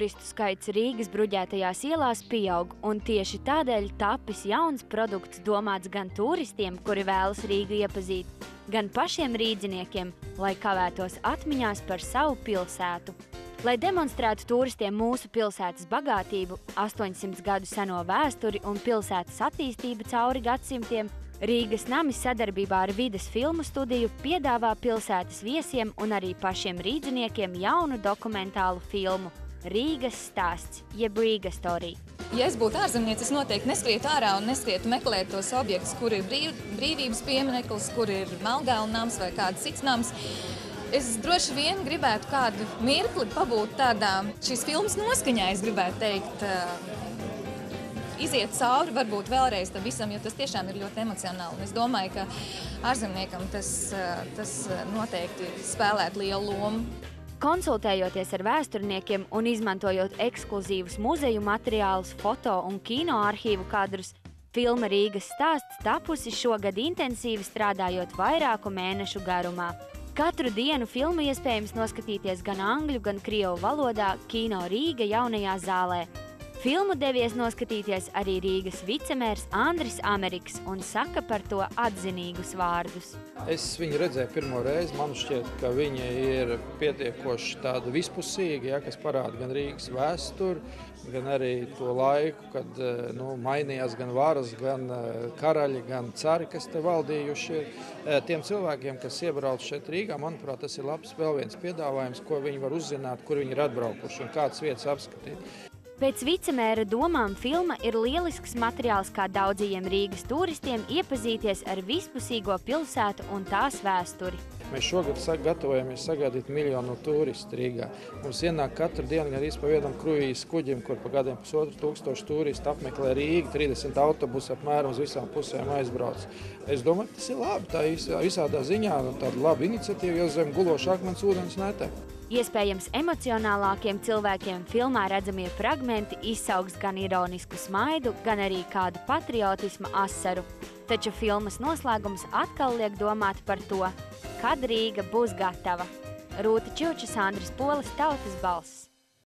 turistu skaits Rīgas bruģētajās ielās pieaug, un tieši tādēļ tapis jauns produkts domāts gan turistiem, kuri vēlas Rīgu iepazīt, gan pašiem rīdziniekiem, lai kavētos atmiņās par savu pilsētu. Lai demonstrētu turistiem mūsu pilsētas bagātību, 800 gadu seno vēsturi un pilsētas attīstību cauri gadsimtiem, Rīgas nami sadarbībā ar Vides filmu studiju piedāvā pilsētas viesiem un arī pašiem rīdziniekiem jaunu dokumentālu filmu Rīgas stāsts, jeb Riga Story. Ja es būtu ārzemniece, es noteikti neskrietu ārā un neskrietu meklēt tos objektus, kur ir brīvības piemineklis, kur ir Melnkalnes nams vai kāds cits nams. Es droši vien gribētu kādu mirkli pabūt tādā šīs filmas noskaņā, es gribētu teikt, iziet cauri varbūt vēlreiz tam visam, jo tas tiešām ir ļoti emocionāli. Un es domāju, ka ārzemniekam tas noteikti spēlētu lielu lomu. Konsultējoties ar vēsturniekiem un izmantojot ekskluzīvus muzeju materiālus, foto un kino arhīvu kadrus, filma Rīgas stāsts tapusi šogad intensīvi strādājot vairāku mēnešu garumā. Katru dienu filmu iespējams noskatīties gan angļu, gan krievu valodā Kino Rīga jaunajā zālē. Filmu devies noskatīties arī Rīgas vicemērs Andris Ameriks un saka par to atzinīgus vārdus. Es viņu redzēju pirmo reizi, man šķiet, ka viņa ir pietiekoši tāda vispusīga, kas parāda gan Rīgas vēsturi, gan arī to laiku, kad mainījās gan varas, gan karaļi, gan cari, kas te valdījuši ir. Tiem cilvēkiem, kas iebrauc šeit Rīgā, manuprāt, tas ir labs vēl viens piedāvājums, ko viņi var uzzināt, kur viņi ir atbraukuši un kādas vietas apskatīt. Pēc vicemēra domām filma ir lielisks materiāls kā daudzajiem Rīgas turistiem iepazīties ar vispusīgo pilsētu un tās vēsturi. Mēs šogad gatavojamies sagaidīt miljonu turistu Rīgā. Mums ienāk katru dienu gandrīz pa vienam kruīzes kuģim, kur pa gadiem 1500 turistu apmeklē Rīgu, 30 autobusu apmēram uz visām pusēm aizbrauc. Es domāju, tas ir labi, tā visādā ziņā, tāda laba iniciatīva, jo zem guloša akmens ūdens netek. Iespējams, emocionālākiem cilvēkiem filmā redzamie fragmenti izsaugs gan ironisku smaidu, gan arī kādu patriotisma asaru. Taču filmas noslēgums atkal liek domāt par to, kad Rīga būs gatava. Rūta Čilča, Andris Polis, Tautas balss.